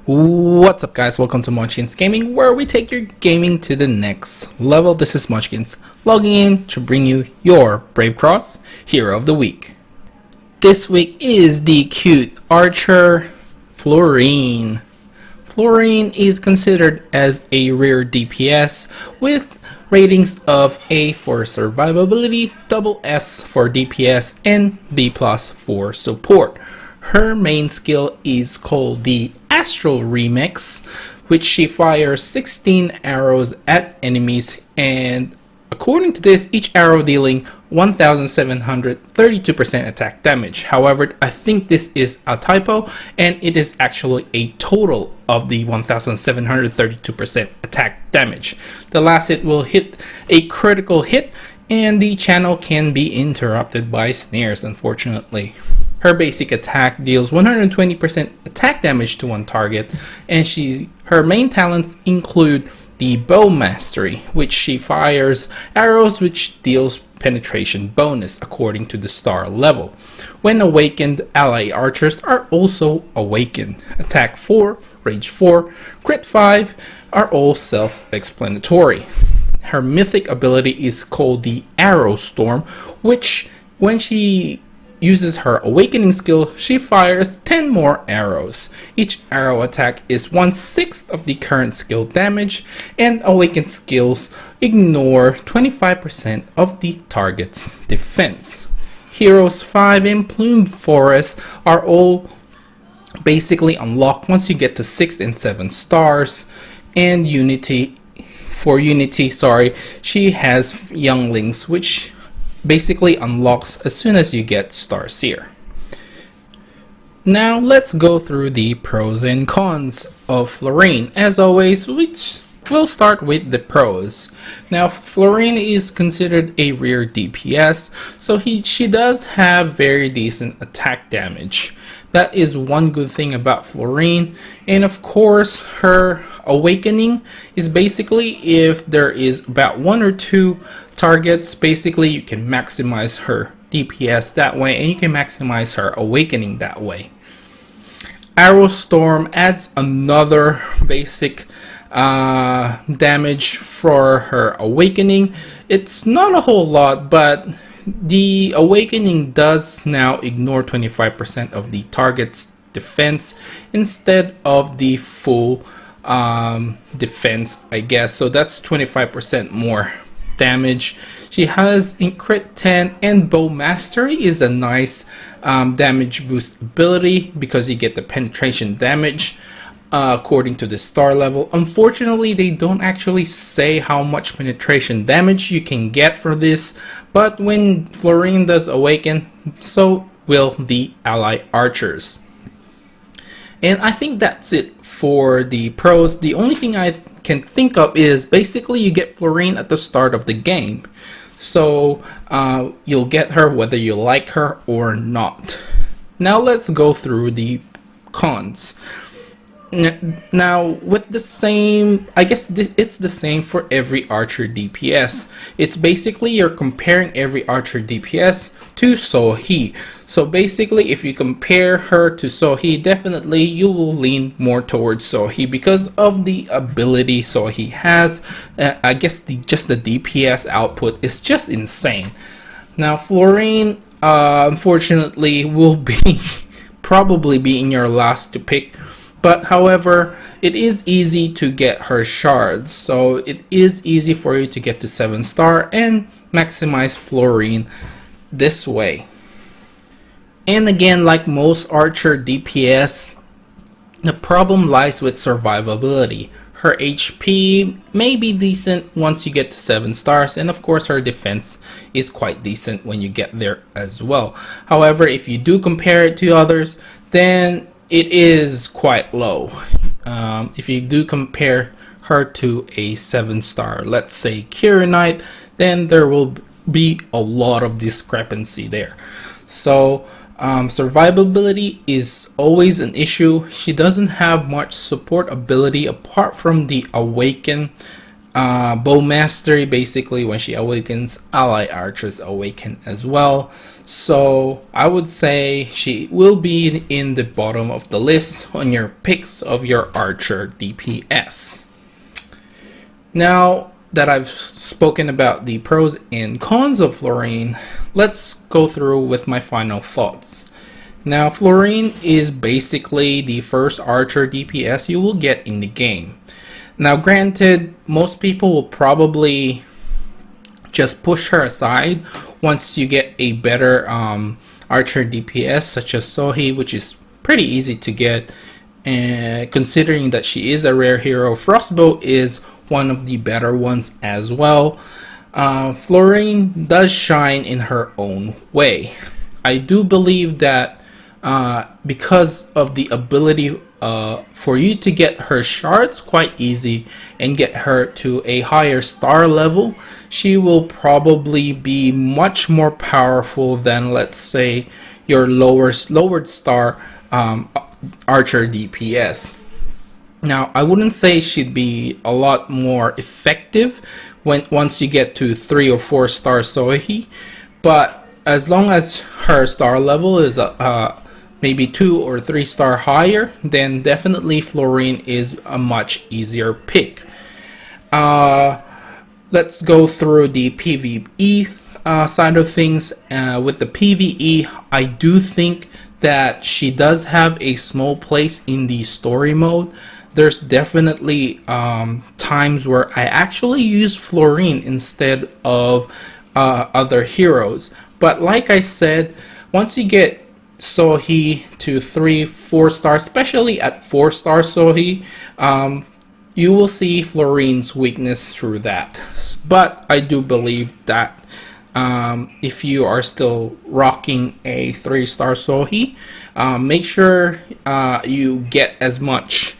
What's up, guys? Welcome to Munchkins Gaming, where we take your gaming to the next level. This is Munchkins logging in to bring you your Brave Cross Hero of the Week. This week is the cute archer Fleurine. Fleurine is considered as a rare DPS with ratings of A for survivability, double S for DPS, and B plus for support. Her main skill is called the Astral Remix, which she fires 16 arrows at enemies, and according to this, each arrow dealing 1732% attack damage. However, I think this is a typo, and it is actually a total of the 1732% attack damage. The last hit will hit a critical hit, and the channel can be interrupted by snares, unfortunately. Her basic attack deals 120% attack damage to one target, and her main talents include the Bow Mastery, which she fires arrows which deals penetration bonus according to the star level. When awakened, ally archers are also awakened. Attack 4, Rage 4, Crit 5 are all self-explanatory. Her mythic ability is called the Arrow Storm, which when she uses her awakening skill, she fires 10 more arrows. Each arrow attack is 1/6 of the current skill damage, and awakened skills ignore 25% of the target's defense. Heroes 5 and Plume Forest are all basically unlocked once you get to 6 and 7 stars, and Unity, she has Younglings, which basically unlocks as soon as you get Star Seer. Now let's go through the pros and cons of Fleurine. As always, we'll start with the pros. Now, Fleurine is considered a rare DPS, so she does have very decent attack damage. That is one good thing about Fleurine, and of course her awakening is basically if there is about 1 or 2 targets, basically you can maximize her DPS that way, and you can maximize her awakening that way. Arrow Storm adds another basic damage for her awakening. It's not a whole lot, but the awakening does now ignore 25% of the target's defense instead of the full defense, I guess. So that's 25% more damage. She has Crit 10, and Bow Mastery is a nice damage boost ability because you get the penetration damage according to the star level. Unfortunately, they don't actually say how much penetration damage you can get for this, but when Fleurine does awaken, so will the ally archers. And I think that's it for the pros. The only thing I can think of is basically you get Fleurine at the start of the game, so you'll get her whether you like her or not. Now let's go through the cons. Now, with the same, I guess it's the same for every archer DPS. It's basically you're comparing every archer DPS to Sohee. So basically, if you compare her to Sohee, definitely you will lean more towards Sohee because of the ability Sohee has. I guess just the DPS output is just insane. Now, Fleurine, unfortunately, will probably be in your last to pick. But however, it is easy to get her shards, so it is easy for you to get to 7 star and maximize Fleurine this way. And again, like most archer DPS, the problem lies with survivability. Her HP may be decent once you get to 7 stars, and of course her defense is quite decent when you get there as well. However, if you do compare it to others, then it is quite low. If you do compare her to a 7 star, let's say Knight, then there will be a lot of discrepancy there. So survivability is always an issue. She doesn't have much support ability apart from the awaken Bow Mastery, basically when she awakens, ally archers awaken as well. So I would say she will be in the bottom of the list on your picks of your archer DPS. Now that I've spoken about the pros and cons of Fleurine, let's go through with my final thoughts. Now, Fleurine is basically the first archer DPS you will get in the game. Now, granted, most people will probably just push her aside once you get a better archer DPS such as Sohi, which is pretty easy to get, and considering that she is a rare hero. Frostbow is one of the better ones as well. Fleurine does shine in her own way. I do believe that because of the ability for you to get her shards quite easy and get her to a higher star level, she will probably be much more powerful than, let's say, your lowered star archer DPS. Now, I wouldn't say she'd be a lot more effective once you get to 3 or 4 star Sohi, but as long as her star level is maybe 2 or 3 star higher, then definitely Fleurine is a much easier pick. Let's go through the PvE side of things. With the PvE, I do think that she does have a small place in the story mode. There's definitely times where I actually use Fleurine instead of other heroes. But like I said, once you get Sohi to 3-4 stars, especially at 4 star Sohi, you will see Fleurine's weakness through that. But I do believe that if you are still rocking a 3 star Sohi, make sure you get as much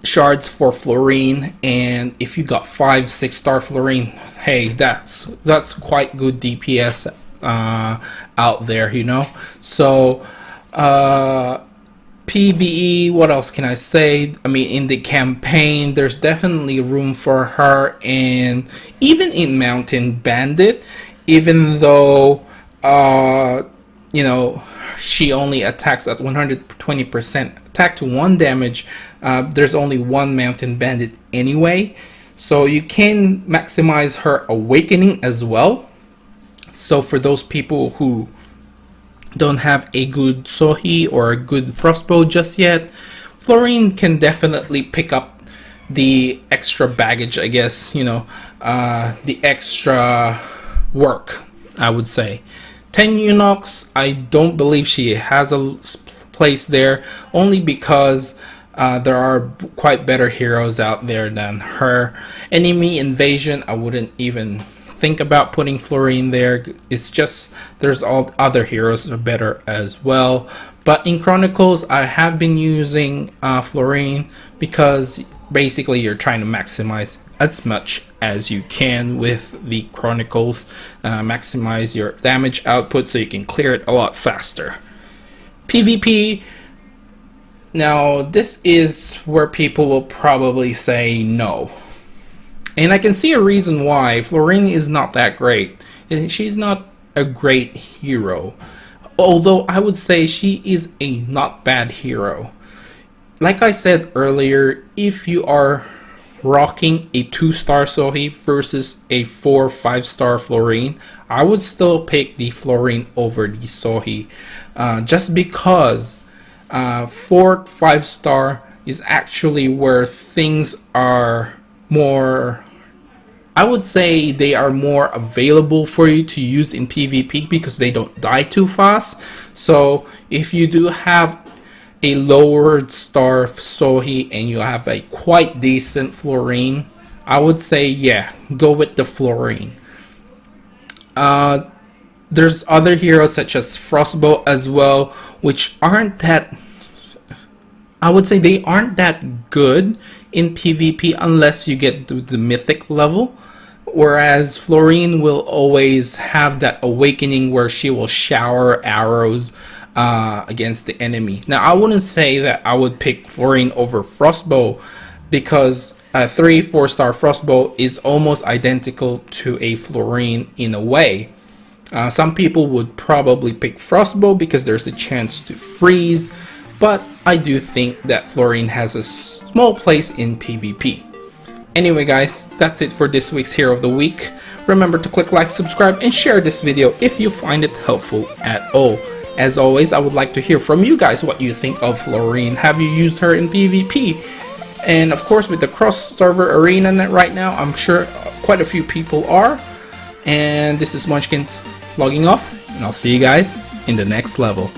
shards for Fleurine, and if you got 5-6 star Fleurine, hey, that's quite good DPS out there, you know. So PvE, what else can I say? I mean, in the campaign, there's definitely room for her, and even in Mountain Bandit, even though you know, she only attacks at 120% attack to 1 damage, there's only 1 Mountain Bandit anyway, so you can maximize her awakening as well. So for those people who don't have a good Sohi or a good Frostbow just yet, Fleurine can definitely pick up the extra baggage, I guess, you know, the extra work, I would say. 10 Eunuchs, I don't believe she has a place there, only because there are quite better heroes out there than her. Enemy Invasion, I wouldn't even think about putting Fleurine there. It's just there's all other heroes that are better as well. But in Chronicles, I have been using Fleurine because basically you're trying to maximize as much as you can with the Chronicles, maximize your damage output so you can clear it a lot faster. PvP, now this is where people will probably say no, and I can see a reason why. Fleurine is not that great. She's not a great hero, although I would say she is a not bad hero. Like I said earlier, if you are rocking a 2-star Sohi versus a 4-5 star Fleurine, I would still pick the Fleurine over the Sohi, just because 4-5 star is actually where things are more, I would say they are more available for you to use in PvP because they don't die too fast. So if you do have a lowered star Sohi and you have a quite decent Fleurine, I would say yeah, go with the Fleurine. There's other heroes such as Frostbow as well, which aren't that, I would say they aren't that good in PvP unless you get to the mythic level, whereas Fleurine will always have that awakening where she will shower arrows against the enemy. Now I wouldn't say that I would pick Fleurine over Frostbow because a 3-4 star Frostbow is almost identical to a Fleurine in a way. Some people would probably pick Frostbow because there's a chance to freeze, but I do think that Fleurine has a small place in PvP. Anyway guys, that's it for this week's Hero of the Week. Remember to click like, subscribe, and share this video if you find it helpful at all. As always, I would like to hear from you guys what you think of Fleurine. Have you used her in PvP? And of course, with the cross-server arena net right now, I'm sure quite a few people are. And this is Munchkins logging off, and I'll see you guys in the next level.